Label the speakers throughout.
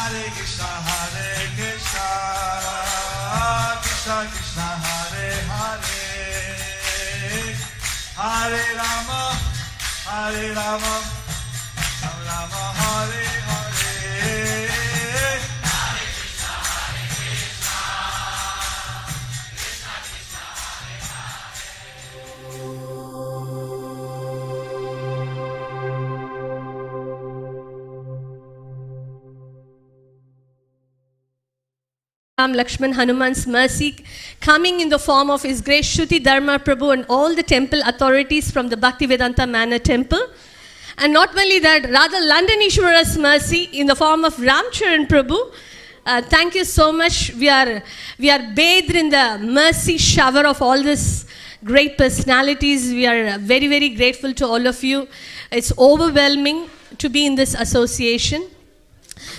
Speaker 1: Krishna Krishna Hare Hare, Hare Rama, Hare Rama, Rama Rama Hare Hare, Hare Krishna, Krishna Krishna, Hare
Speaker 2: Ram, Lakshman, Hanuman's mercy coming in the form of His Grace Sruti Dharma Prabhu and all the temple authorities from the Bhaktivedanta Manor Temple. And not only that, rather London Ishwara's mercy in the form of Ramcharan Prabhu. Thank you so much. We are bathed in the mercy shower of all these great personalities. We are very, very grateful to all of you. It's overwhelming to be in this association.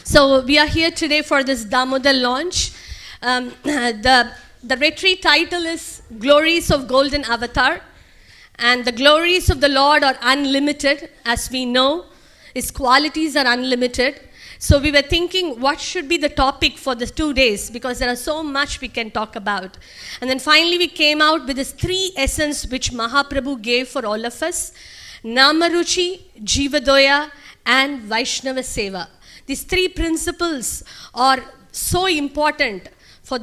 Speaker 2: So we are here today for this Damodar launch. The retreat title is Glories of Golden Avatar. And the glories of the Lord are unlimited, as we know. His qualities are unlimited. So we were thinking, what should be the topic for the 2 days? Because there are so much we can talk about. And then finally we came out with this 3 essence which Mahaprabhu gave for all of us. Namaruchi, Jivadoya, and Vaishnava Seva. These 3 principles are so important for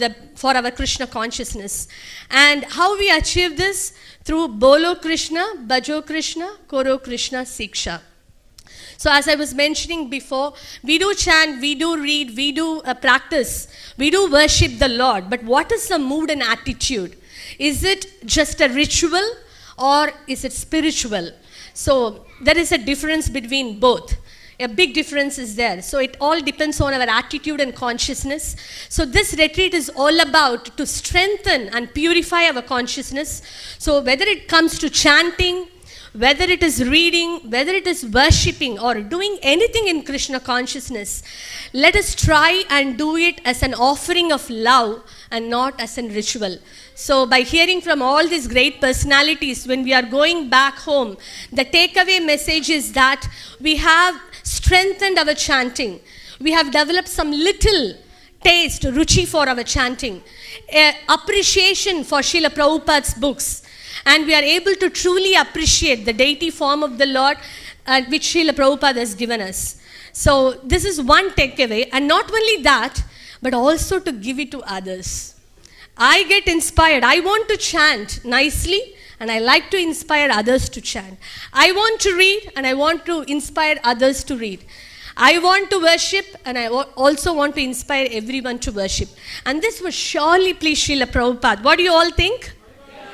Speaker 2: our Krishna consciousness. And how we achieve this? Through Bolo Krishna, Bhajo Krishna, Koro Krishna, Siksha. So as I was mentioning before, we do chant, we do read, we do practice, we do worship the Lord. But what is the mood and attitude? Is it just a ritual or is it spiritual? So there is a difference between both. A big difference is there. So it all depends on our attitude and consciousness. So this retreat is all about to strengthen and purify our consciousness. So whether it comes to chanting, whether it is reading, whether it is worshipping or doing anything in Krishna consciousness, let us try and do it as an offering of love and not as a ritual. So by hearing from all these great personalities, when we are going back home, the takeaway message is that we have strengthened our chanting. We have developed some little taste, ruchi for our chanting, appreciation for Srila Prabhupada's books. And we are able to truly appreciate the deity form of the Lord which Srila Prabhupada has given us. So this is one takeaway. And not only that, but also to give it to others. I get inspired. I want to chant nicely and I like to inspire others to chant. I want to read and I want to inspire others to read. I want to worship and I also want to inspire everyone to worship. And this will surely please Srila Prabhupada. What do you all think?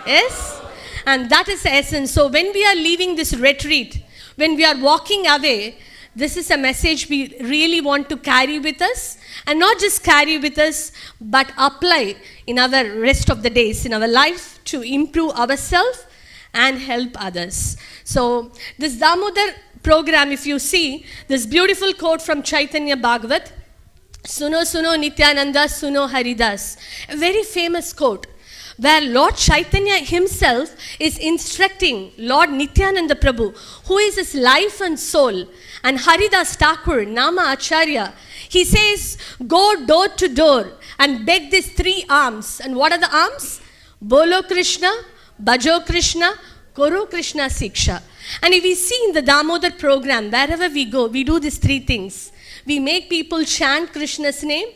Speaker 2: Yes? And that is the essence. So when we are leaving this retreat, when we are walking away, this is a message we really want to carry with us. And not just carry with us, but apply in our rest of the days, in our life to improve ourselves and help others. So this Damodar program, if you see, this beautiful quote from Chaitanya Bhagavat, Suno Suno Nityananda Suno Haridas, a very famous quote, where Lord Chaitanya himself is instructing Lord Nityananda Prabhu, who is his life and soul, and Haridas Thakur, Nama Acharya. He says, go door to door and beg these 3 alms. And what are the alms? Bolo Krishna, Bhajo Krishna, Koro Krishna, Siksha. And if we see in the Damodar program, wherever we go, we do these 3 things. We make people chant Krishna's name.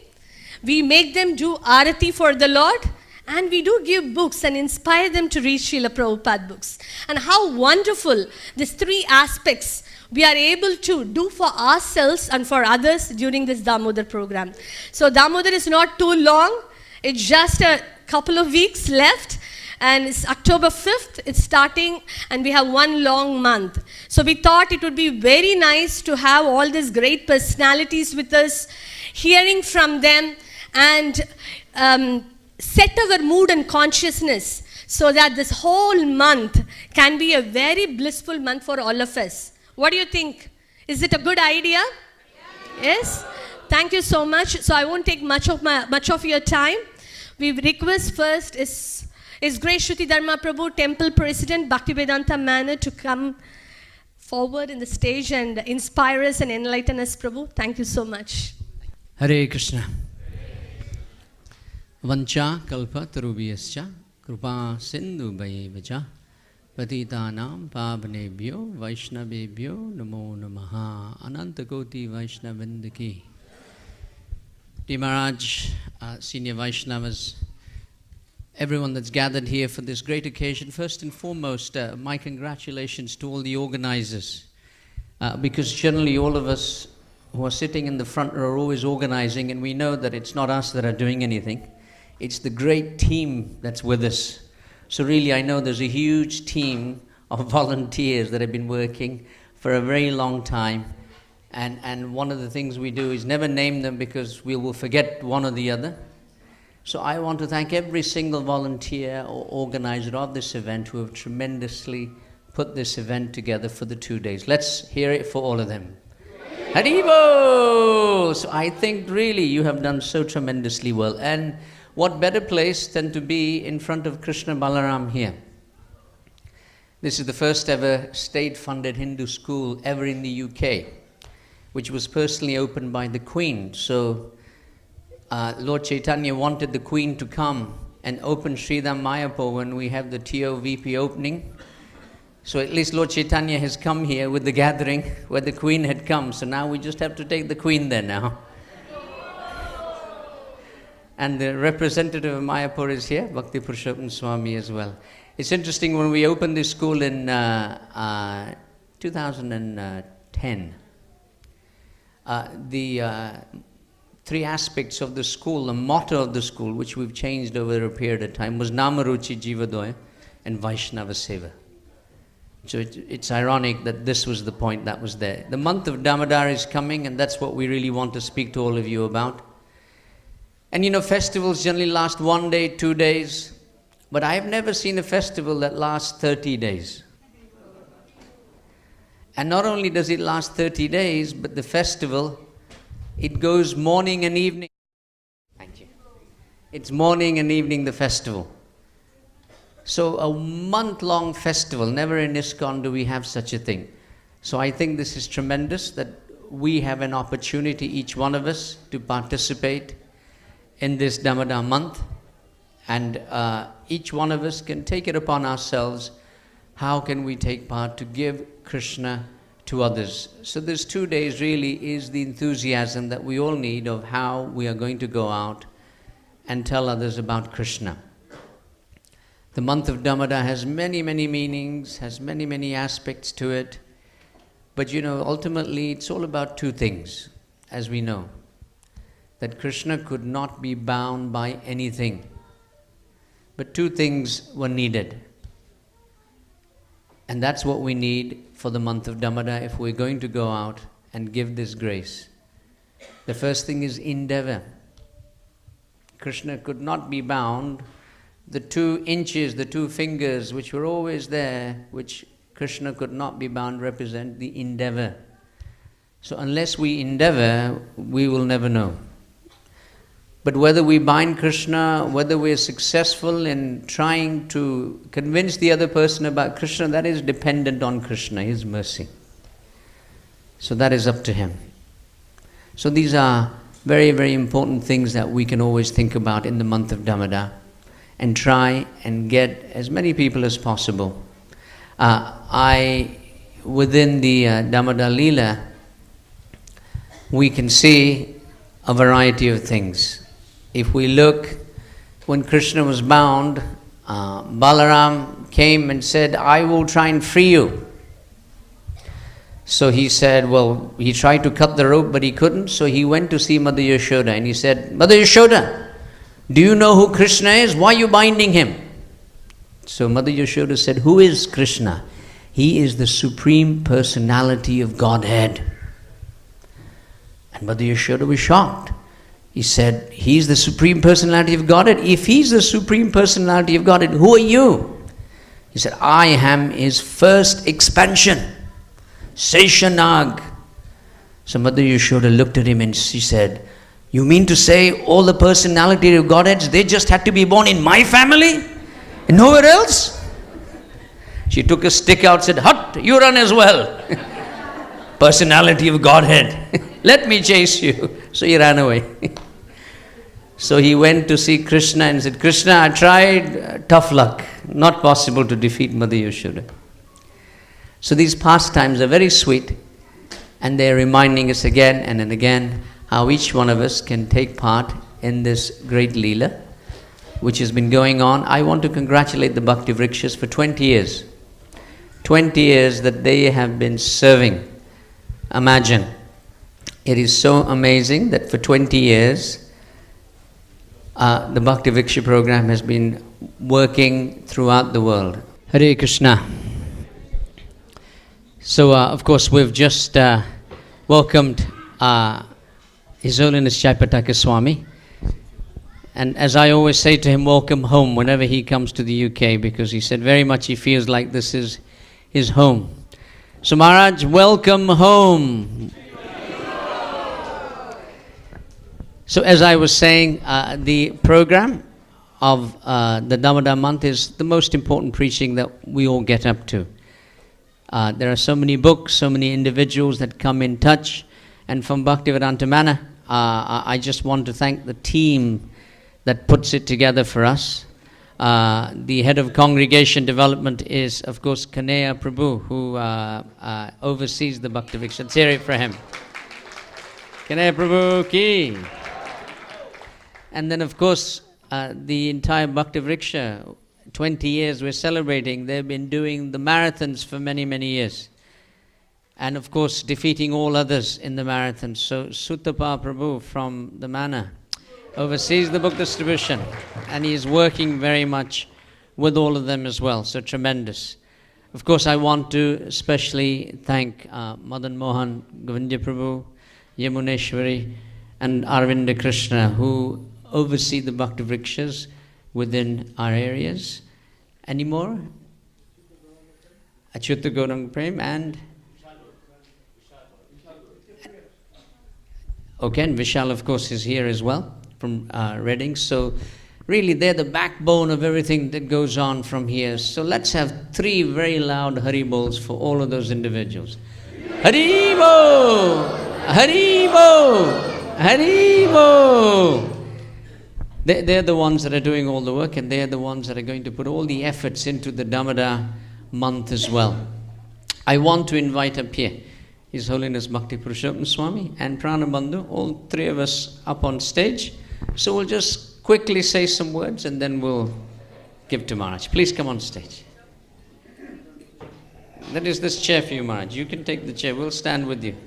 Speaker 2: We make them do arati for the Lord. And we do give books and inspire them to read Srila Prabhupada books. And how wonderful these 3 aspects we are able to do for ourselves and for others during this Damodar program. So Damodar is not too long. It's just a couple of weeks left. And it's October 5th, it's starting, and we have 1 long month. So we thought it would be very nice to have all these great personalities with us, hearing from them, and set our mood and consciousness so that this whole month can be a very blissful month for all of us. What do you think? Is it a good idea? Yes? Thank you so much. So I won't take much of your time. We request first is Grace Sruti Dharma Prabhu, Temple President, Bhaktivedanta Manor, to come forward in the stage and inspire us and enlighten us, Prabhu. Thank you so much.
Speaker 3: Hare Krishna. Vancha kalpa tarubhyascha krupa sindhu bhayevacha patitanam pavanebhyo vaishnavebhyo namo namaha. Ananta koti Vaishnavindaki. Dear Maharaj, senior Vaishnavas, everyone that's gathered here for this great occasion, first and foremost, my congratulations to all the organizers, because generally all of us who are sitting in the front row are always organizing, and we know that it's not us that are doing anything. It's the great team that's with us. So really, I know there's a huge team of volunteers that have been working for a very long time. And one of the things we do is never name them because we will forget one or the other. So I want to thank every single volunteer or organizer of this event who have tremendously put this event together for the 2 days. Let's hear it for all of them. Haribo! So I think really you have done so tremendously well. And what better place than to be in front of Krishna Balaram here. This is the first ever state-funded Hindu school ever in the UK, which was personally opened by the Queen. So Lord Chaitanya wanted the Queen to come and open Sridham Mayapur when we have the TOVP opening. So at least Lord Chaitanya has come here with the gathering where the Queen had come. So now we just have to take the Queen there now. And the representative of Mayapur is here, Bhakti Purushottam Swami as well. It's interesting, when we opened this school in 2010, the three aspects of the school, the motto of the school, which we've changed over a period of time, was Namaruchi Jivadoya and Vaishnava Seva. So it's ironic that this was the point that was there. The month of Damodar is coming, and that's what we really want to speak to all of you about. And you know, festivals generally last 1 day, 2 days, but I have never seen a festival that lasts 30 days. And not only does it last 30 days, but the festival, it goes morning and evening. Thank you. It's morning and evening, the festival. So a month-long festival, never in ISKCON do we have such a thing. So I think this is tremendous that we have an opportunity, each one of us, to participate in this Damodar month. And each one of us can take it upon ourselves. How can we take part to give Krishna to others? So this 2 days really is the enthusiasm that we all need of how we are going to go out and tell others about Krishna. The month of Damodar has many, many meanings, has many, many aspects to it. But you know, ultimately it's all about two things, as we know. That Krishna could not be bound by anything. But two things were needed. And that's what we need for the month of Damodar if we're going to go out and give this grace. The first thing is endeavor. Krishna could not be bound. The 2 inches, the 2 fingers, which were always there, which Krishna could not be bound, represent the endeavor. So unless we endeavor, we will never know. But whether we bind Krishna, whether we're successful in trying to convince the other person about Krishna, that is dependent on Krishna, His mercy. So that is up to Him. So these are very, very important things that we can always think about in the month of Damodar, and try and get as many people as possible. Within the Damodar Leela, we can see a variety of things. If we look, when Krishna was bound, Balaram came and said, I will try and free you. So he said, well, he tried to cut the rope, but he couldn't. So he went to see Mother Yashoda and he said, Mother Yashoda, do you know who Krishna is? Why are you binding him? So Mother Yashoda said, who is Krishna? He is the Supreme Personality of Godhead. And Mother Yashoda was shocked. He said, he's the Supreme Personality of Godhead. If he's the Supreme Personality of Godhead, who are you? He said, I am his first expansion, Seshanag. So Mother Yashoda looked at him and she said, you mean to say all the personality of Godheads, they just had to be born in my family and nowhere else? She took a stick out and said, hut, you run as well. Personality of Godhead. Let me chase you. So he ran away. So he went to see Krishna and said, Krishna, I tried, tough luck. Not possible to defeat Mother Yashoda. So these pastimes are very sweet, and they're reminding us again and again how each one of us can take part in this great Leela, which has been going on. I want to congratulate the Bhakti Vrikshas for 20 years. 20 years that they have been serving. Imagine. It is so amazing that for 20 years, the Bhakti Vriksha program has been working throughout the world. Hare Krishna. So, of course, we've just welcomed His Holiness Jayapataka Swami. And as I always say to him, welcome home whenever he comes to the UK, because he said very much he feels like this is his home. So Maharaj, welcome home. So as I was saying, the program of the Damodar month is the most important preaching that we all get up to. There are so many books, so many individuals that come in touch, and from Bhaktivedanta Manor, I just want to thank the team that puts it together for us. The head of congregation development is, of course, Damodara Prabhu, who oversees the Bhakti Vriksha. Let's hear it for him. Damodara Prabhu ki. And then, of course, the entire Bhakti Vriksha, 20 years we're celebrating. They've been doing the marathons for many, many years. And, of course, defeating all others in the marathons. So, Sutapa Prabhu from the Manor oversees the book distribution, and he is working very much with all of them as well, so tremendous. Of course, I want to especially thank Madan Mohan, Govindya Prabhu, Yamuneshwari, and Arvinda Krishna, who oversee the Bhakti Vrikshas within our areas. Any more? Achyuta Gauranga Prem and... Okay, and Vishal, of course, is here as well, from Reading. So really they're the backbone of everything that goes on from here. So let's have 3 very loud Haribols for all of those individuals. Haribo! Haribo! Haribo! They're the ones that are doing all the work, and they're the ones that are going to put all the efforts into the Damodar month as well. I want to invite up here His Holiness Bhakti Purushottam Swami and Pranabandhu, all 3 of us up on stage. So we'll just quickly say some words and then we'll give to Maharaj. Please come on stage. That is this chair for you, Maharaj. You can take the chair. We'll stand with you.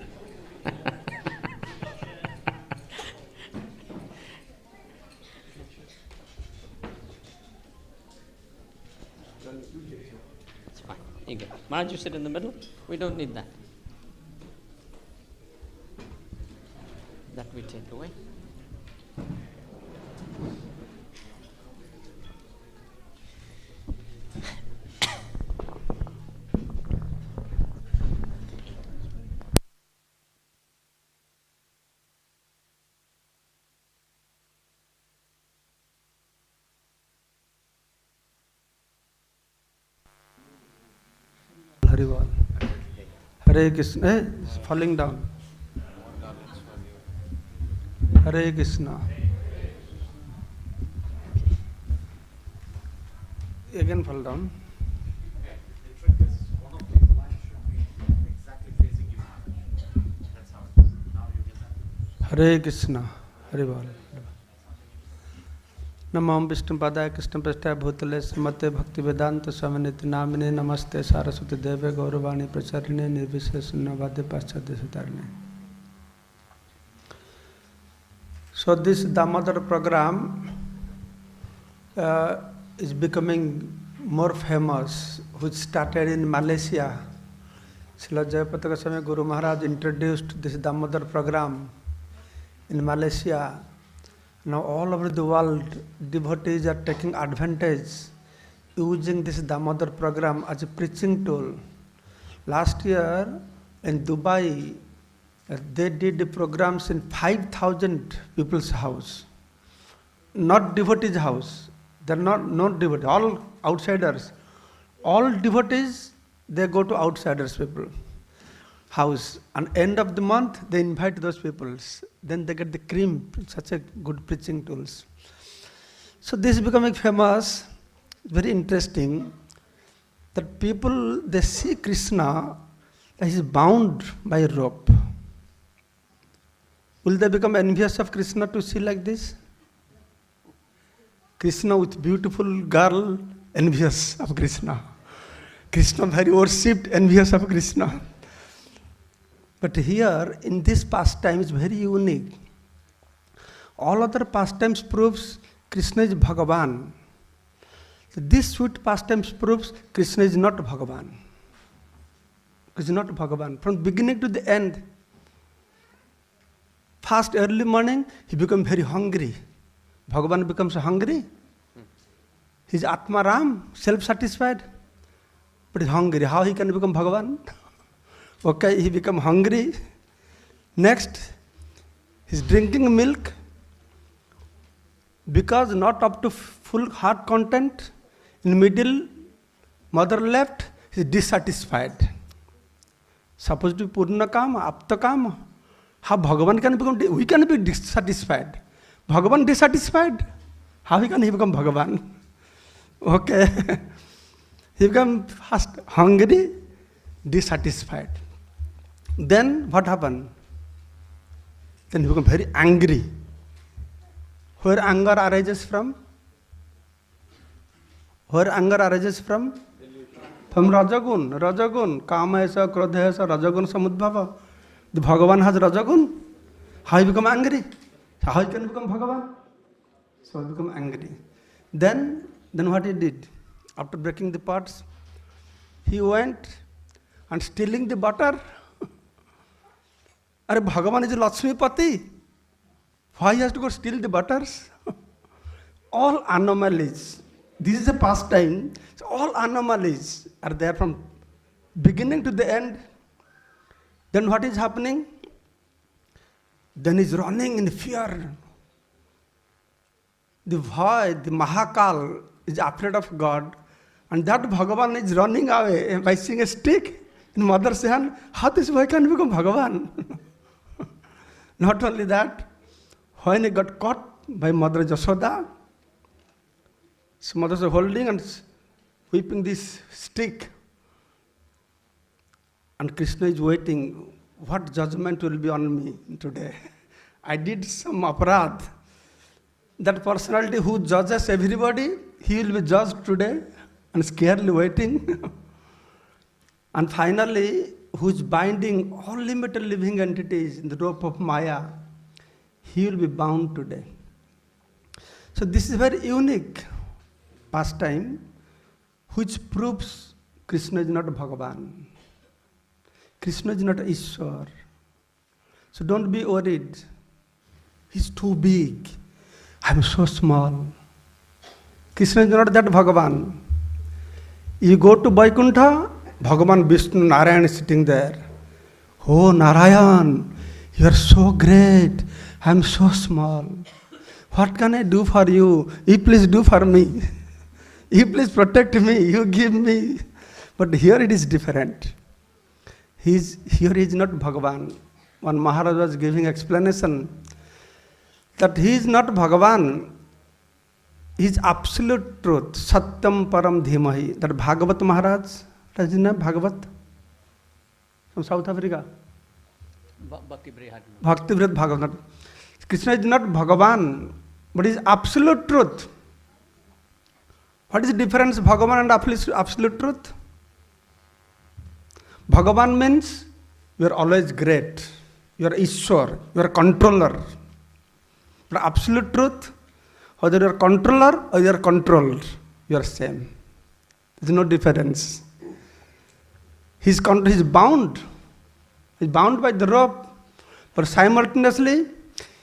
Speaker 3: It's fine. You go. Maharaj, you sit in the middle. We don't need that. That we take away.
Speaker 4: Harival. Hare Krishna. It's falling down. Hare Krishna. Again fall down.
Speaker 1: The trick is one of the lines should be exactly facing you. That's how. Now you get that.
Speaker 4: Hare Krishna. Harival. Namam Vishnupadaya Krishna Prasthaya Bhutale Srimate Bhaktivedanta Swami Namine Namaste Saraswati Deve Gauravani Pracharine Nirvishesana Vade Paschadya Sutarine. So this Damodara program is becoming more famous, which started in Malaysia. Srila Jayapataka Swami Guru Maharaj introduced this Damodara program in Malaysia. Now all over the world, devotees are taking advantage, using this Damodara program as a preaching tool. Last year in Dubai, they did the programs in 5,000 people's house. Not devotees' house. They're not devotees, all outsiders. All devotees, they go to outsiders people. house. And end of the month, they invite those people. Then they get the cream, such a good preaching tools. So this is becoming famous, very interesting, that people, they see Krishna, that he is bound by a rope. Will they become envious of Krishna to see like this? Krishna with beautiful girl, envious of Krishna. Krishna very worshipped, envious of Krishna. But here, in this pastime, is very unique. All other pastimes proves Krishna is Bhagavan. So this sweet pastimes proves Krishna is not Bhagavan. Krishna is not Bhagavan. From beginning to the end, first early morning, he becomes very hungry. Bhagavan becomes hungry. He's Atma Ram, self-satisfied, but he's hungry. How he can become Bhagavan? Okay, he become hungry. Next, he's drinking milk because not up to full heart content. In middle, mother left, he's dissatisfied. Supposed to be Purna Kama, Apta Kama. How Bhagavan can become, we can be dissatisfied. Bhagavan dissatisfied? How he can become Bhagavan? Okay. He become first hungry, dissatisfied. Then what happened? Then he become very angry. Where anger arises from? Where anger arises from? From Rajagun. Rajagun. Kama esa, Krodha esa, Rajagun samudbhava. The Bhagavan has Rajagun. How he become angry? How he can become Bhagavan? So he become angry. Then what he did? After breaking the pots, he went and stealing the butter. Are Bhagavan is Lakshmi Pati. Why he has to go steal the butters? All anomalies. This is a pastime. So all anomalies are there from beginning to the end. Then what is happening? Then he's running in fear. The void, the Mahakal is afraid of God. And that Bhagavan is running away by seeing a stick in mother's hand. How this boy can become Bhagavan? Not only that, when he got caught by Mother Jashoda, so mother was holding and whipping this stick. And Krishna is waiting, what judgment will be on me today? I did some aparadh. That personality who judges everybody, he will be judged today and scarcely waiting. And finally, who is binding all limited living entities in the rope of Maya, he will be bound today. So this is very unique pastime which proves Krishna is not Bhagavan. Krishna is not Ishwar. So don't be worried. He's too big. I'm so small. Krishna is not that Bhagavan. You go to Vaikuntha, Bhagavan Vishnu Narayan is sitting there. Oh Narayan, you are so great. I'm so small. What can I do for you? You please do for me. You please protect me. You give me. But here it is different. Here he is not Bhagavan. One Maharaj was giving explanation that he is not Bhagavan. He is absolute truth. Satyam Param Dhimahi. That Bhagavat Maharaj, that is his name, Bhagavat, from South Africa.
Speaker 3: Bhakti Brihad.
Speaker 4: Bhakti Brihad Bhagavat. Krishna is not Bhagavan, but he is absolute truth. What is the difference Bhagavan and absolute truth? Bhagavan means you are always great. You are Ishwar. You are controller. But absolute truth, whether you are controller or you are controlled, you are same. There is no difference. He is bound. He is bound by the rope. But simultaneously,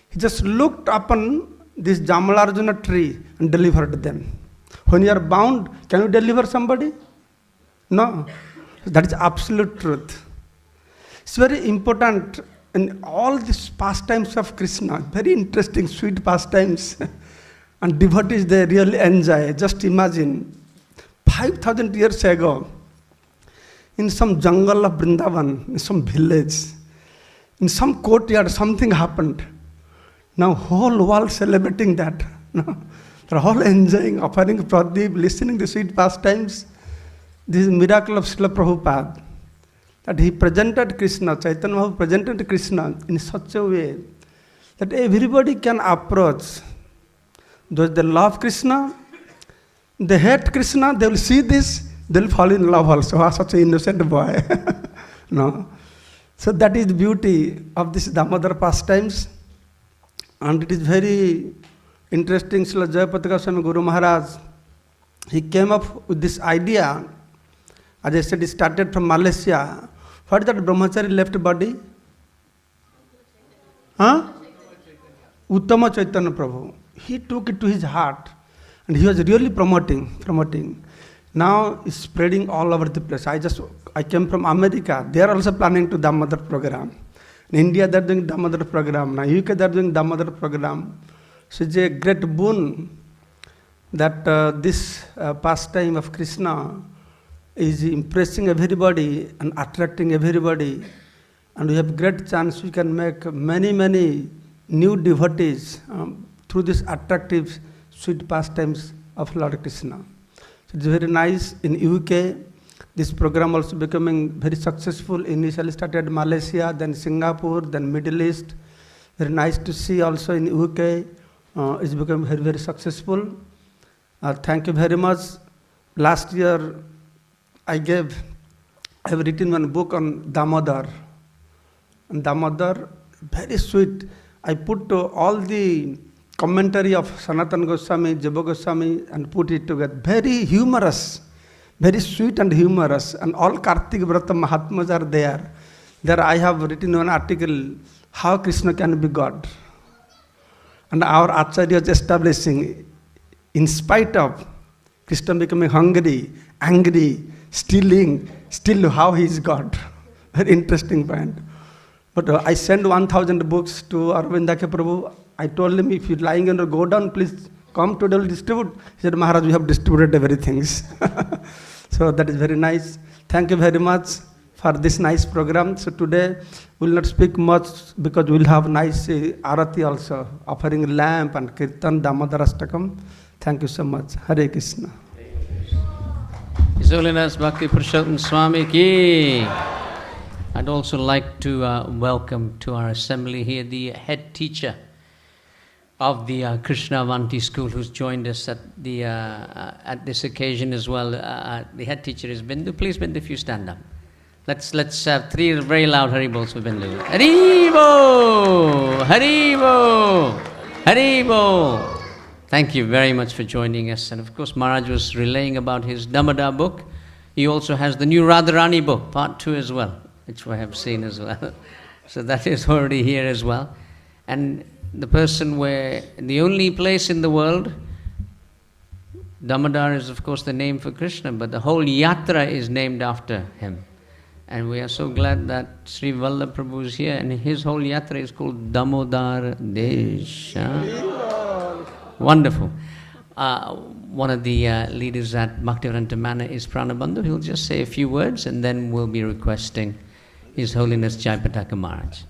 Speaker 4: he just looked upon this Jamalarjuna tree and delivered them. When you are bound, can you deliver somebody? No. That is absolute truth. It's very important in all these pastimes of Krishna, very interesting, sweet pastimes. And devotees, they really enjoy. Just imagine, 5,000 years ago, in some jungle of Vrindavan, in some village, in some courtyard, something happened. Now whole world celebrating that. No? They're all enjoying, offering Pradeep, listening to sweet pastimes. This is miracle of Srila Prabhupada. That he presented Krishna, Chaitanya Mahaprabhu presented Krishna in such a way that everybody can approach. Those that love Krishna, they hate Krishna, they will see this, they will fall in love also. Ah, such an innocent boy. No. So that is the beauty of this Damodara pastimes. And it is very interesting, Srila Jayapataka Swami Guru Maharaj, he came up with this idea. As I said, it started from Malaysia. What is that brahmachari left body? Huh? Uttama Chaitanya Prabhu. He took it to his heart and he was really promoting. Now it's spreading all over the place. I came from America. They are also planning to Damodara Program. In India, they are doing Damodara Program. Now UK, they are doing Damodara Program. So it's a great boon that this pastime of Krishna is impressing everybody and attracting everybody. And we have great chance we can make many new devotees through this attractive sweet pastimes of Lord Krishna. So it's very nice. In UK, this program also becoming very successful. Initially started Malaysia, then Singapore, then Middle East. Very nice to see also in UK. It's become very successful. Thank you very much. Last year, I have written one book on Damodar. And Damodar, very sweet. I put all the commentary of Sanatana Goswami, Jiva Goswami, and put it together. Very humorous, very sweet and humorous. And all Kartik Vrata Mahatmas are there. There I have written one article, How Krishna Can Be God. And our Acharya is establishing, in spite of Krishna becoming hungry, angry, stealing, still how he is God. Very interesting point. But I sent 1,000 books to Arvindaka Prabhu. I told him, if you're lying and go down, please come today, we'll distribute. He said, Maharaj, we have distributed everything. So that is very nice. Thank you very much for this nice program. So today, we'll not speak much because we'll have nice arati also, offering lamp and kirtan, Damodarastakam. Thank you so much. Hare Krishna.
Speaker 3: His Holiness Bhakti Purushottam Swami ki. I'd also like to welcome to our assembly here the head teacher of the Krishna Avanti school, who's joined us at the at this occasion as well. The head teacher is Bindu. Please, Bindu, if you stand up. Let's have three very loud Haribols for Bindu. Haribo! Haribo! Haribo! Thank you very much for joining us. And of course, Maharaj was relaying about his Damodar book. He also has the new Radharani book, part 2 as well, which I have seen as well. So that is already here as well. And the person where, the only place in the world, Damodar is of course the name for Krishna, but the whole yatra is named after him. And we are so glad that Sri Vallabh Prabhu is here, and his whole yatra is called Damodar Desha. Wonderful. One of the leaders at Bhaktivedanta Manor is Pranabandhu. He'll just say a few words and then we'll be requesting His Holiness Jayapataka Maharaj.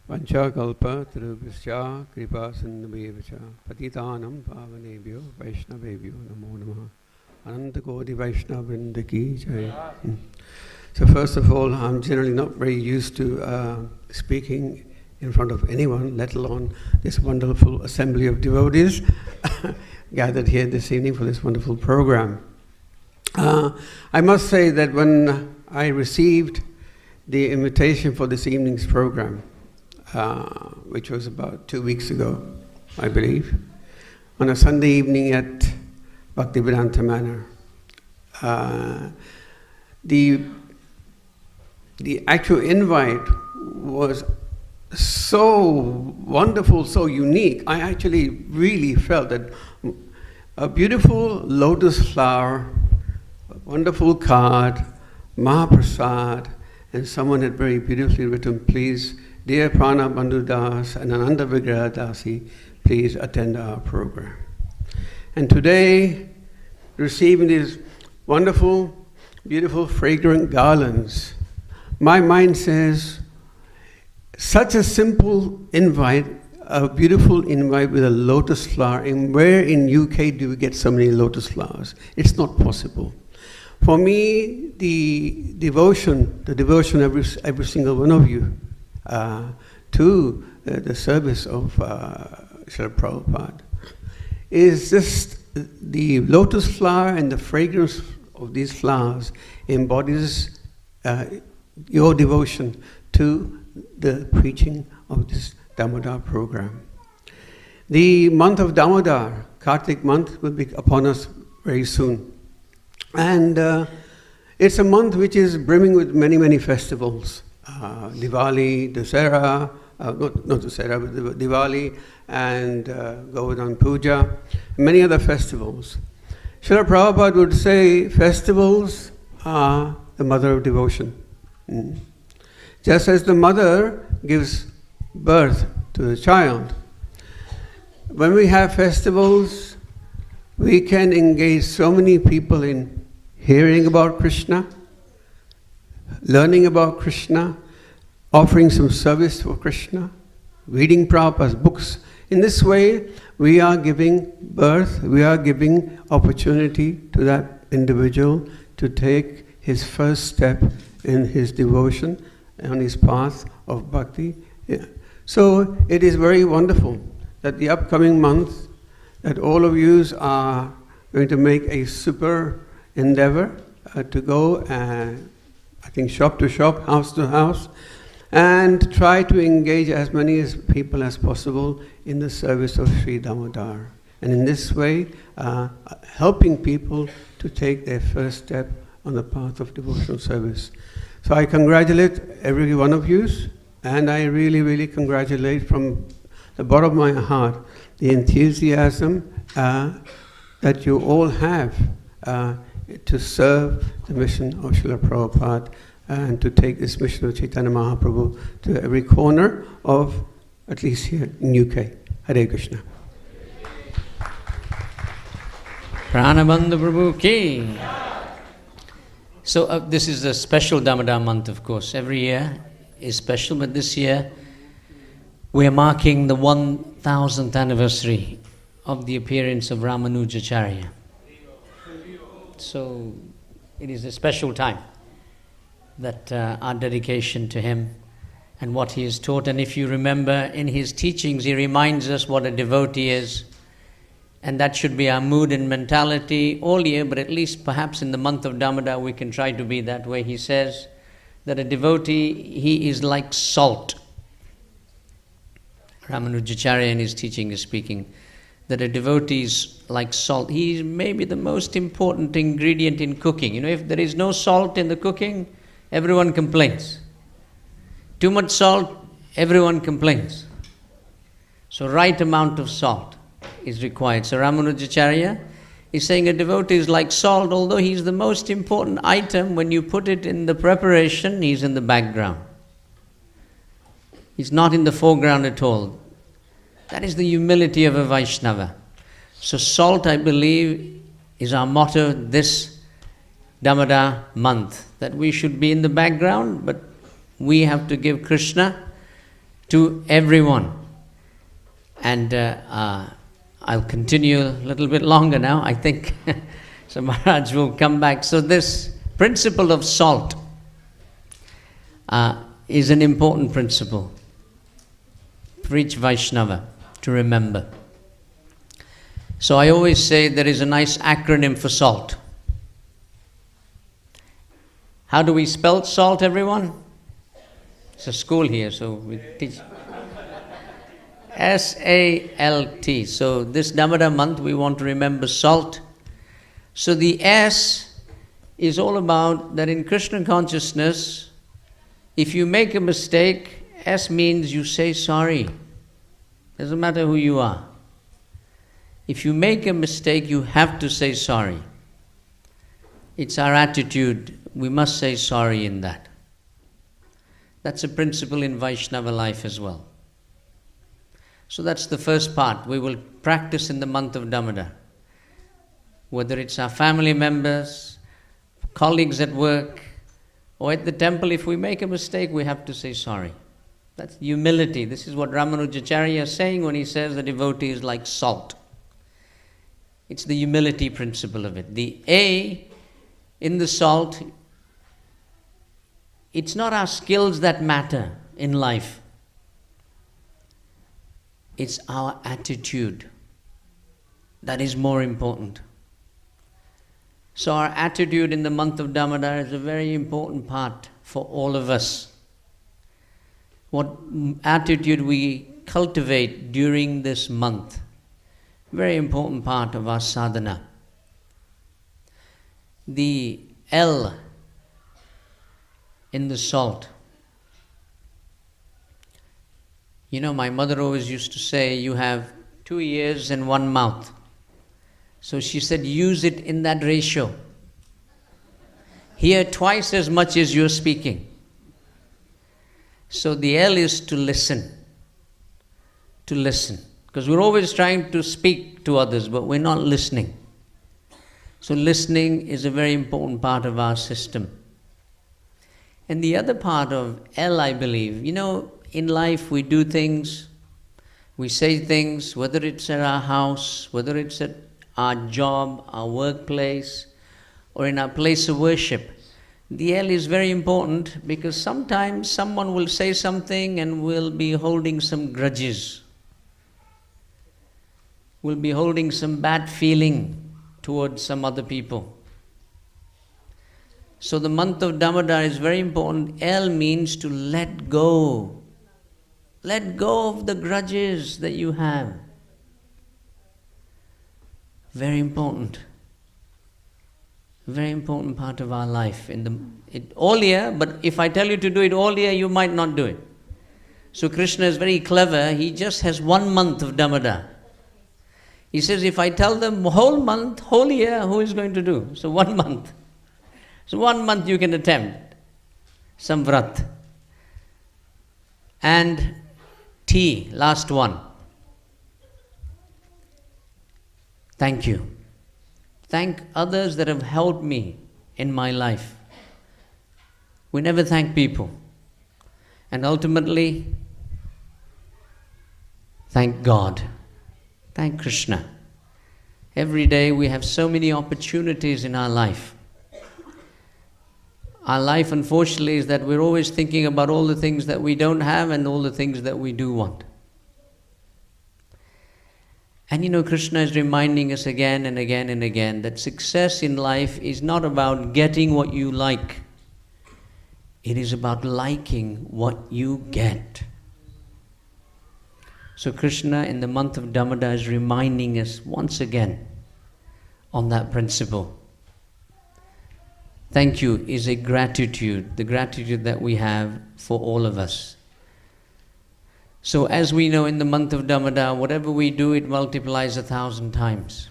Speaker 5: Vanchakalpa Tirubhisya Kripa Sindhubevacha Patitanam Pavanebhyo Vaishnavebhyo Namo Namaha Ananta Kodi Vaishnavrinda Ki Jai. So first of all, I'm generally not very used to speaking in front of anyone, let alone this wonderful assembly of devotees gathered here this evening for this wonderful program. I must say that when I received the invitation for this evening's program, which was about 2 weeks ago, I believe, on a Sunday evening at Bhaktivedanta Manor. The actual invite was so wonderful, so unique. I actually really felt that a beautiful lotus flower, a wonderful card, Mahaprasad, and someone had very beautifully written, please, dear Prana Bandhu Das and Ananda Vigraha Dasi, please attend our program. And today, receiving these wonderful, beautiful, fragrant garlands, my mind says, such a simple invite, a beautiful invite with a lotus flower. And where in UK do we get so many lotus flowers? It's not possible. For me, the devotion of every single one of you to the service of Srila Prabhupada is just the lotus flower, and the fragrance of these flowers embodies your devotion to the preaching of this Damodara program. The month of Damodar, Kartik month, will be upon us very soon. And it's a month which is brimming with many, many festivals. Diwali, Dussehra, not Dussehra, but Diwali and Govardhan Puja, many other festivals. Srila Prabhupada would say festivals are the mother of devotion. Just as the mother gives birth to the child, when we have festivals, we can engage so many people in hearing about Krishna, learning about Krishna, offering some service for Krishna, reading Prabhupada's books. In this way, we are giving birth, we are giving opportunity to that individual to take his first step in his devotion on his path of bhakti. So it is very wonderful that the upcoming month, that all of you are going to make a super endeavor to go, I think, shop to shop, house to house, and try to engage as many people as possible in the service of Sri Damodar. And in this way, helping people to take their first step on the path of devotional service. So I congratulate every one of you, and I really, really congratulate from the bottom of my heart the enthusiasm that you all have to serve the mission of Srila Prabhupada and to take this mission of Chaitanya Mahaprabhu to every corner of, at least here in UK. Hare Krishna.
Speaker 3: Pranabandha Prabhu ki. So this is a special Damodar month, of course. Every year is special, but this year we are marking the 1000th anniversary of the appearance of Ramanujacharya. So it is a special time that our dedication to him and what he has taught. And if you remember, in his teachings, he reminds us what a devotee is. And that should be our mood and mentality all year, but at least perhaps in the month of Damodar we can try to be that way. He says that a devotee, he is like salt. Ramanujacharya in his teaching is speaking that a devotee is like salt. He is maybe the most important ingredient in cooking. You know, if there is no salt in the cooking, everyone complains. Too much salt, everyone complains. So right amount of salt is required. So Ramanujacharya is saying a devotee is like salt, although he's the most important item. When you put it in the preparation, he's in the background. He's not in the foreground at all. That is the humility of a Vaishnava. So salt, I believe, is our motto this Damodar month, that we should be in the background, but we have to give Krishna to everyone. And I'll continue a little bit longer now, I think. So Maharaj will come back. So this principle of salt is an important principle for each Vaishnava to remember. So I always say there is a nice acronym for salt. How do we spell salt, everyone? It's a school here, so we teach. S-A-L-T. So this Damodar month we want to remember salt. So the S is all about that in Krishna consciousness, if you make a mistake, S means you say sorry. Doesn't matter who you are. If you make a mistake, you have to say sorry. It's our attitude. We must say sorry in that. That's a principle in Vaishnava life as well. So that's the first part. We will practice in the month of Damodar. Whether it's our family members, colleagues at work, or at the temple, if we make a mistake, we have to say sorry. That's humility. This is what Ramanujacharya is saying when he says the devotee is like salt. It's the humility principle of it. The A in the salt, it's not our skills that matter in life. It's our attitude that is more important. So our attitude in the month of Damodar is a very important part for all of us. What attitude we cultivate during this month, very important part of our sadhana. The L in the salt. You know, my mother always used to say, you have 2 ears and 1 mouth. So she said, use it in that ratio. Hear twice as much as you're speaking. So the L is to listen. To listen. Because we're always trying to speak to others, but we're not listening. So listening is a very important part of our system. And the other part of L, I believe, you know, in life we do things, we say things, whether it's at our house, whether it's at our job, our workplace, or in our place of worship. The L is very important because sometimes someone will say something and we'll be holding some grudges. We'll be holding some bad feeling towards some other people. So the month of Damodar is very important. L means to let go. Let go of the grudges that you have. Very important. Very important part of our life. All year, but if I tell you to do it all year, you might not do it. So Krishna is very clever. He just has 1 month of Damodar. He says, if I tell them whole month, whole year, who is going to do? So 1 month. So 1 month you can attempt some vrat. And T, last one. Thank you. Thank others that have helped me in my life. We never thank people. And ultimately, thank God. Thank Krishna. Every day we have so many opportunities in our life. Our life, unfortunately, is that we're always thinking about all the things that we don't have and all the things that we do want. And you know, Krishna is reminding us again and again and again that success in life is not about getting what you like. It is about liking what you get. So Krishna in the month of Damodar is reminding us once again on that principle. Thank you is a gratitude, the gratitude that we have for all of us. So as we know in the month of Damodar, whatever we do, it multiplies 1,000 times.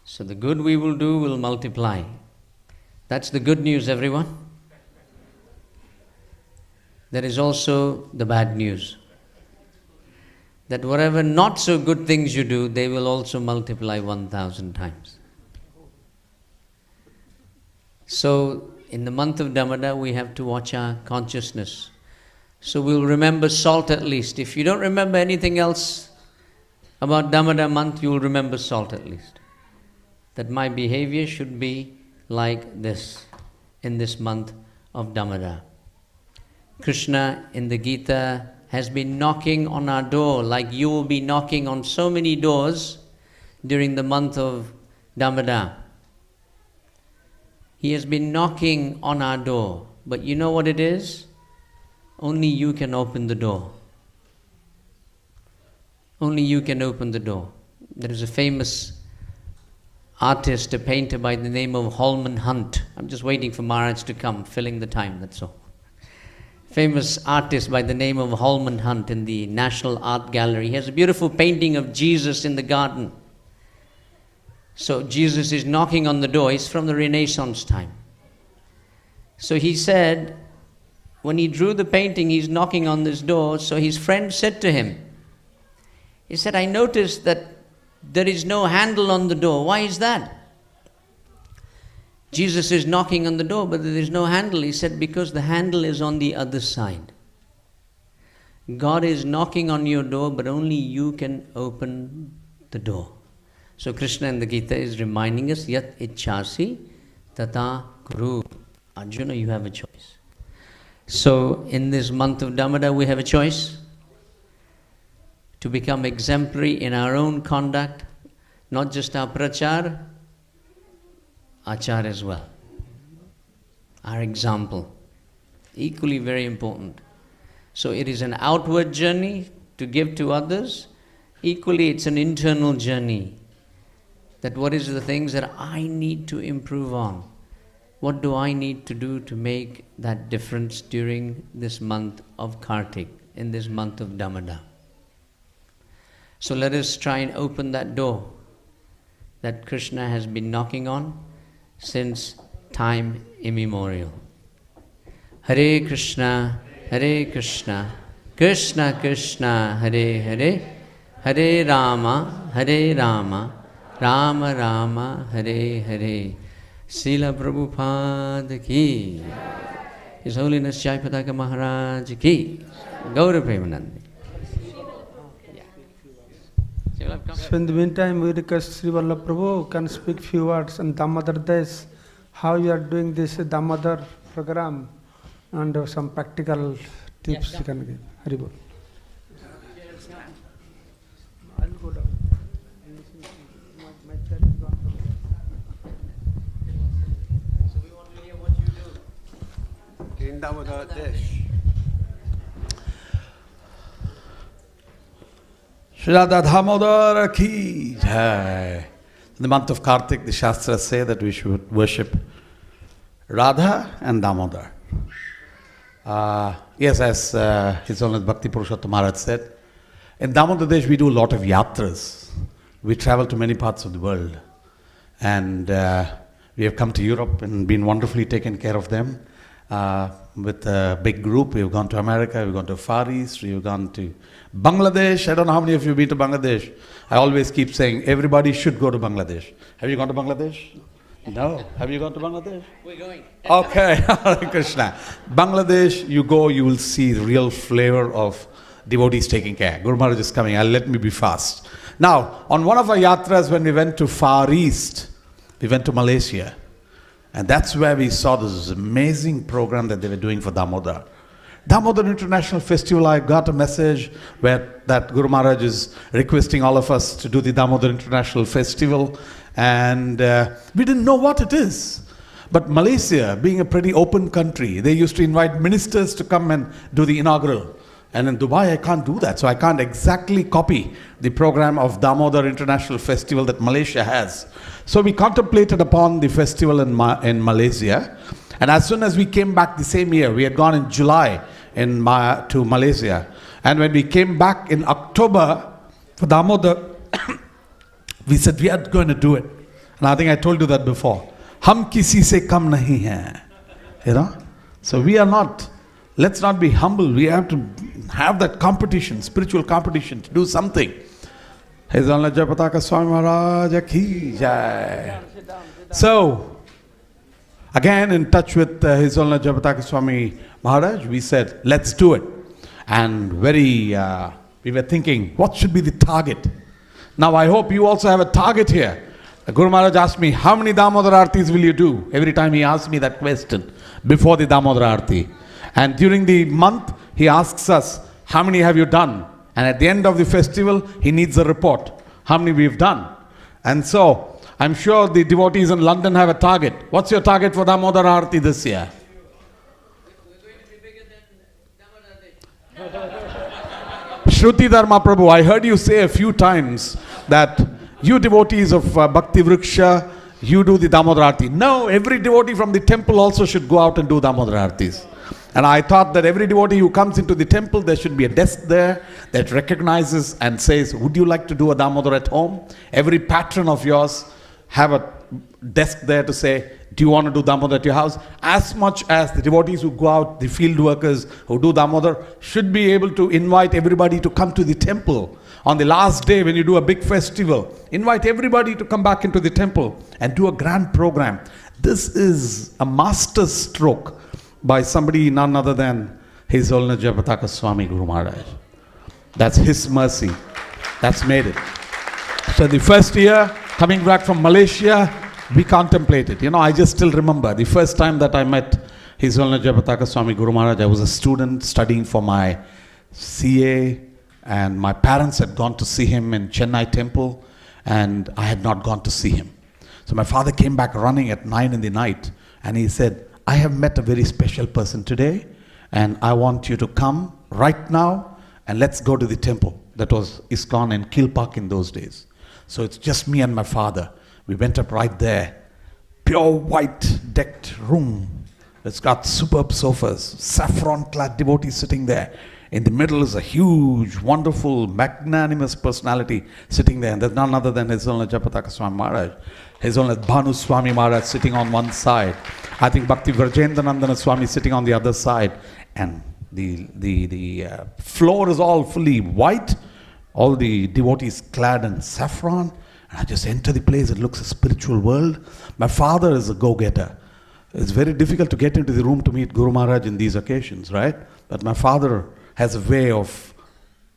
Speaker 3: So the good we will do will multiply. That's the good news, everyone. There is also the bad news. That whatever not so good things you do, they will also multiply 1,000 times. So in the month of Damodar, we have to watch our consciousness. So we'll remember salt at least. If you don't remember anything else about Damodar month, you will remember salt at least. That my behavior should be like this in this month of Damodar. Krishna in the Gita has been knocking on our door like you will be knocking on so many doors during the month of Damodar. He has been knocking on our door, but you know what it is? Only you can open the door. Only you can open the door. There is a famous artist, a painter by the name of Holman Hunt. I'm just waiting for Maharaj to come, filling the time, that's all. Famous artist by the name of Holman Hunt in the National Art Gallery. He has a beautiful painting of Jesus in the garden. So Jesus is knocking on the door. He's from the Renaissance time. So he said, when he drew the painting, he's knocking on this door. So his friend said to him, he said, I noticed that there is no handle on the door. Why is that? Jesus is knocking on the door, but there is no handle. He said, because the handle is on the other side. God is knocking on your door, but only you can open the door. So Krishna in the Gita is reminding us, Yat Ichchasi Tata Kuru. Arjuna, you have a choice. So in this month of Damodar, we have a choice to become exemplary in our own conduct, not just our prachar, achar as well. Our example, equally very important. So it is an outward journey to give to others. Equally, it's an internal journey. That what is the things that I need to improve on? What do I need to do to make that difference during this month of Kartik, in this month of Damodar? So let us try and open that door that Krishna has been knocking on since time immemorial. Hare Krishna, Krishna Krishna, Hare Hare, Hare Rama, Rama Rama, Hare Hare. Srila Prabhupada ki, His Holiness Jayapataka Maharaj ki, Gaura Premanandi.
Speaker 4: So in the meantime, we request Sri Vallabh Prabhu can speak few words on Damodar days, how you are doing this Damodar program, and some practical tips you can give. Haribol. I'll go down.
Speaker 1: So we want to hear what you do.
Speaker 5: In Damodar Desh.
Speaker 6: Srila Damodara ki jai. In the month of Kartik, the Shastras say that we should worship Radha and Damodar. Yes, as His Holiness Bhakti Purushottam Maharaj said, in Damodar Desh we do a lot of yatras. We travel to many parts of the world. And we have come to Europe and been wonderfully taken care of them. With a big group, we've gone to America, we've gone to Far East, we've gone to Bangladesh. I don't know how many of you have been to Bangladesh. I always keep saying, everybody should go to Bangladesh. Have you gone to Bangladesh? No. Have you gone to Bangladesh?
Speaker 3: We're going.
Speaker 6: Okay, Hare Krishna. Bangladesh, you go, you will see the real flavor of devotees taking care. Guru Maharaj is coming, let me be fast. Now, on one of our yatras, when we went to Far East, we went to Malaysia. And that's where we saw this amazing program that they were doing for Damodar. Damodar International Festival, I got a message where that Guru Maharaj is requesting all of us to do the Damodar International Festival. And we didn't know what it is. But Malaysia, being a pretty open country, they used to invite ministers to come and do the inaugural. And in Dubai, I can't do that. So I can't exactly copy the program of Damodar International Festival that Malaysia has. So we contemplated upon the festival in Malaysia. And as soon as we came back the same year, we had gone in July to Malaysia. And when we came back in October for Damodar, we said we are going to do it. And I think I told you that before. Hum kisi se kam nahi hai. You know? So we are not, let's not be humble. We have to have that competition, spiritual competition, to do something. His Holiness Jayapataka Swami Maharaj ki jai. So, again in touch with His Holiness Jayapataka Swami Maharaj, we said, let's do it. And we were thinking, what should be the target? Now I hope you also have a target here. Guru Maharaj asked me, how many Damodar Aartis will you do? Every time he asks me that question before the Damodar Aarti. And during the month, he asks us, how many have you done? And at the end of the festival, he needs a report. How many we've done? And so, I'm sure the devotees in London have a target. What's your target for Damodar Aarti this year?
Speaker 3: We're going to be bigger than Damodar Desh.
Speaker 6: Sruti Dharma Prabhu, I heard you say a few times that you devotees of Bhakti Vriksha, you do the Damodar Aarti. No, every devotee from the temple also should go out and do Damodar Aartis. And I thought that every devotee who comes into the temple, there should be a desk there that recognizes and says, would you like to do a Damodar at home? Every patron of yours have a desk there to say, do you want to do Damodar at your house? As much as the devotees who go out, the field workers who do Damodar, should be able to invite everybody to come to the temple. On the last day when you do a big festival, invite everybody to come back into the temple and do a grand program. This is a master stroke by somebody none other than His Holiness Jayapataka Swami Guru Maharaj. That's his mercy. That's made it. So the first year, coming back from Malaysia, we contemplated. I just still remember the first time that I met His Holiness Jayapataka Swami Guru Maharaj. I was a student studying for my CA, and my parents had gone to see him in Chennai temple, and I had not gone to see him. So my father came back running at 9 in the night, and he said, I have met a very special person today, and I want you to come right now, and let's go to the temple. That was ISKCON in Kilpak in those days. So it's just me and my father. We went up right there. Pure white decked room. It's got superb sofas, saffron-clad devotees sitting there. In the middle is a huge, wonderful, magnanimous personality sitting there. And there's none other than His Holiness Jayapataka Swami Maharaj. His Holiness Bhanu Swami Maharaj sitting on one side. I think Bhakti Vrajendranandana Swami sitting on the other side. And the floor is all fully white. All the devotees clad in saffron. And I just enter the place. It looks a spiritual world. My father is a go-getter. It's very difficult to get into the room to meet Guru Maharaj in these occasions, right? But my father has a way of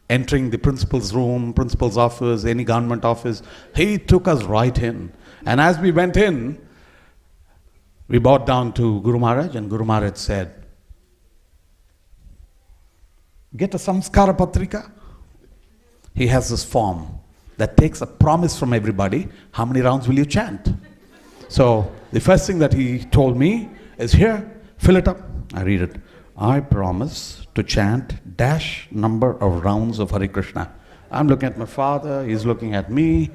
Speaker 6: entering the principal's room, principal's office, any government office. He took us right in. And as we went in, we bowed down to Guru Maharaj, and Guru Maharaj said, get a samskara patrika. He has this form that takes a promise from everybody. How many rounds will you chant? So the first thing that he told me is, here, fill it up. I read it. I promise to chant dash number of rounds of Hare Krishna. I'm looking at my father, he's looking at me,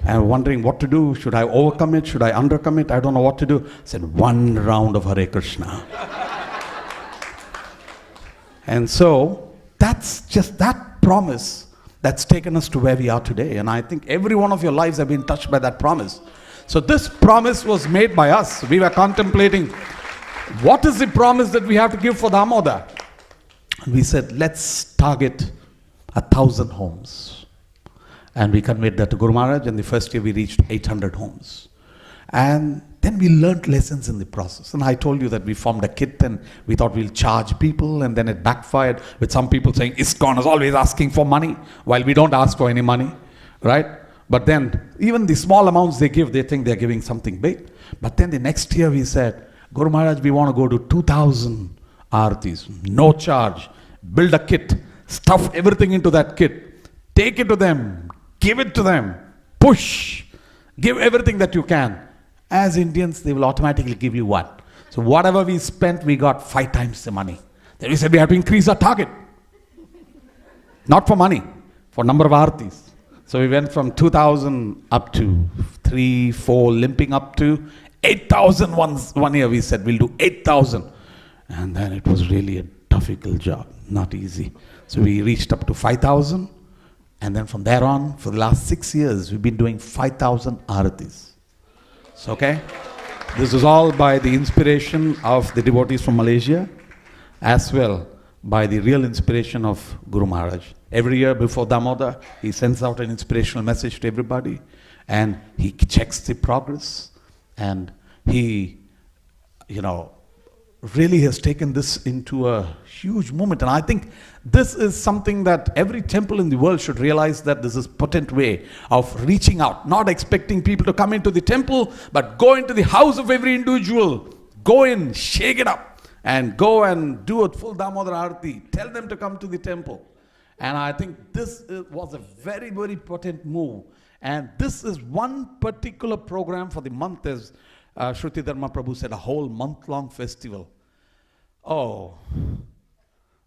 Speaker 6: and wondering what to do. Should I overcome it? Should I undercome it? I don't know what to do. I said, 1 round of Hare Krishna. And so, that's just that promise that's taken us to where we are today. And I think every one of your lives have been touched by that promise. So this promise was made by us. We were contemplating, what is the promise that we have to give for Damodar? And we said, let's target 1,000 homes. And we conveyed that to Guru Maharaj, and the first year we reached 800 homes. And then we learnt lessons in the process. And I told you that we formed a kit, and we thought we'll charge people, and then it backfired with some people saying, ISKCON is always asking for money, while we don't ask for any money, right? But then, even the small amounts they give, they think they're giving something big. But then the next year we said, Guru Maharaj, we want to go to 2,000 aartis, no charge. Build a kit, stuff everything into that kit, take it to them, give it to them, push, give everything that you can. As Indians, they will automatically give you what? So whatever we spent, we got 5 times the money. Then we said we have to increase our target. Not for money, for number of aartis. So we went from 2,000 up to 3, 4, limping up to 8,000 one year. We said we'll do 8,000. And then it was really a difficult job, not easy. So we reached up to 5,000. And then from there on, for the last 6 years, we've been doing 5,000 aartis. So, okay? This is all by the inspiration of the devotees from Malaysia, as well by the real inspiration of Guru Maharaj. Every year before Damodar, he sends out an inspirational message to everybody, and he checks the progress, and he, really has taken this into a huge movement. And I think this is something that every temple in the world should realize, that this is a potent way of reaching out, not expecting people to come into the temple, but go into the house of every individual, go in, shake it up, and go and do a full Damodar Aarti, tell them to come to the temple. And I think this was a very, very potent move. And this is one particular program for the month, as Sruti Dharma Prabhu said, a whole month-long festival. Oh,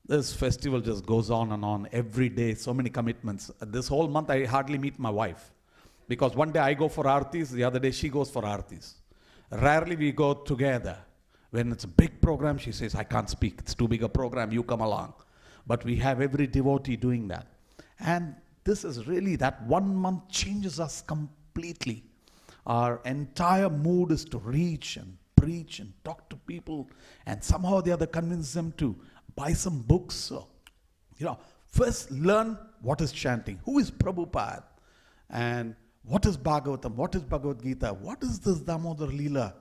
Speaker 6: this festival just goes on and on every day, so many commitments. This whole month I hardly meet my wife, because one day I go for aartis, the other day she goes for aartis. Rarely we go together. When it's a big program, she says, I can't speak, it's too big a program, you come along. But we have every devotee doing that. And this is really, that 1 month changes us completely. our entire mood is to reach and preach and talk to people and somehow or the other convince them to buy some books. So, first learn what is chanting, who is Prabhupada, and what is Bhagavatam, what is Bhagavad Gita, what is this Damodar Leela.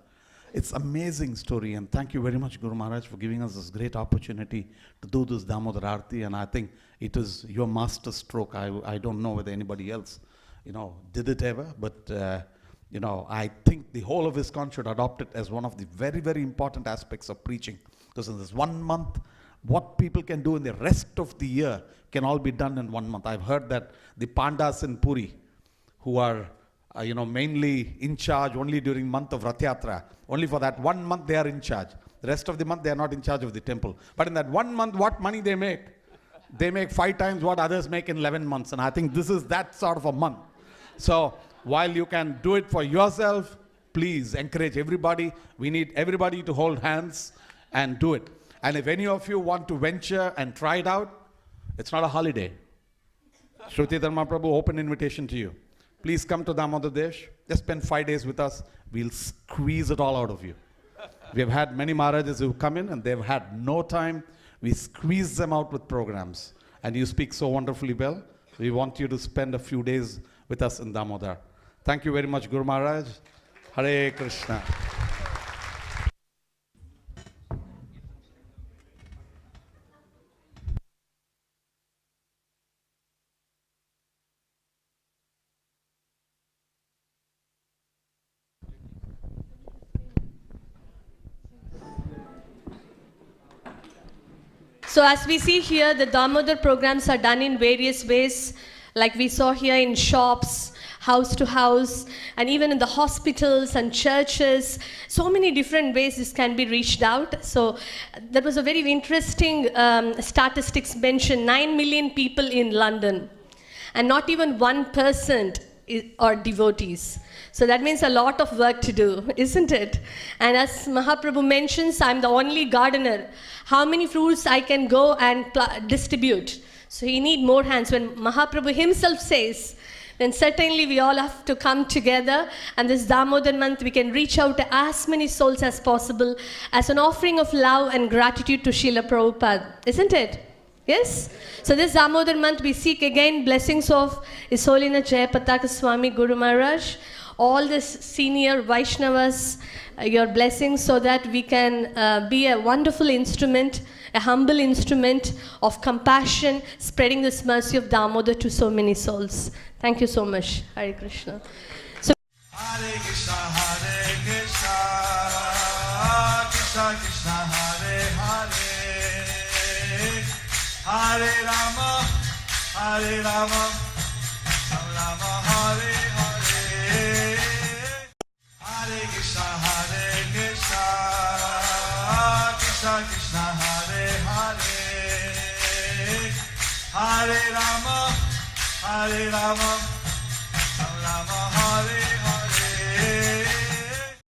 Speaker 6: It's amazing story, and thank you very much, Guru Maharaj, for giving us this great opportunity to do this Damodar Arti, and I think it is your master stroke. I don't know whether anybody else, did it ever, but I think the whole of ISKCON should adopt it as one of the very, very important aspects of preaching, because in this 1 month, what people can do in the rest of the year can all be done in 1 month. I've heard that the Pandas in Puri, who are mainly in charge only during month of Rath Yatra. Only for that 1 month they are in charge. The rest of the month they are not in charge of the temple. But in that 1 month, what money they make? They make 5 times what others make in 11 months. And I think this is that sort of a month. So while you can do it for yourself, please encourage everybody. We need everybody to hold hands and do it. And if any of you want to venture and try it out, it's not a holiday. Sruti Dharma Prabhu, open invitation to you. Please come to Damodar Desh. Just spend 5 days with us. We'll squeeze it all out of you. We have had many Maharajas who come in and they've had no time. We squeeze them out with programs. And you speak so wonderfully well. We want you to spend a few days with us in Damodar. Thank you very much, Guru Maharaj. Hare Krishna.
Speaker 2: So as we see here, the Damodar programs are done in various ways, like we saw here in shops, house to house, and even in the hospitals and churches. So many different ways this can be reached out. So there was a very interesting statistics mentioned, 9 million people in London, and not even 1% are devotees. So that means a lot of work to do, isn't it? And as Mahaprabhu mentions, I'm the only gardener. How many fruits I can go and distribute? So you need more hands. When Mahaprabhu himself says, then certainly we all have to come together, and this Damodar month we can reach out to as many souls as possible as an offering of love and gratitude to Srila Prabhupada, isn't it? Yes? So this Damodar month we seek again blessings of His Holiness Jayapataka Swami Guru Maharaj, all the senior Vaishnavas, your blessings, so that we can be a wonderful instrument, a humble instrument of compassion, spreading this mercy of Damodar to so many souls. Thank you so much. Hare Krishna. So,
Speaker 7: Hare Krishna, Krishna Krishna, Hare Hare, Hare Rama, Rama Hare Hare, Hare Krishna, Krishna Krishna, Hare Hare, Hare Rama,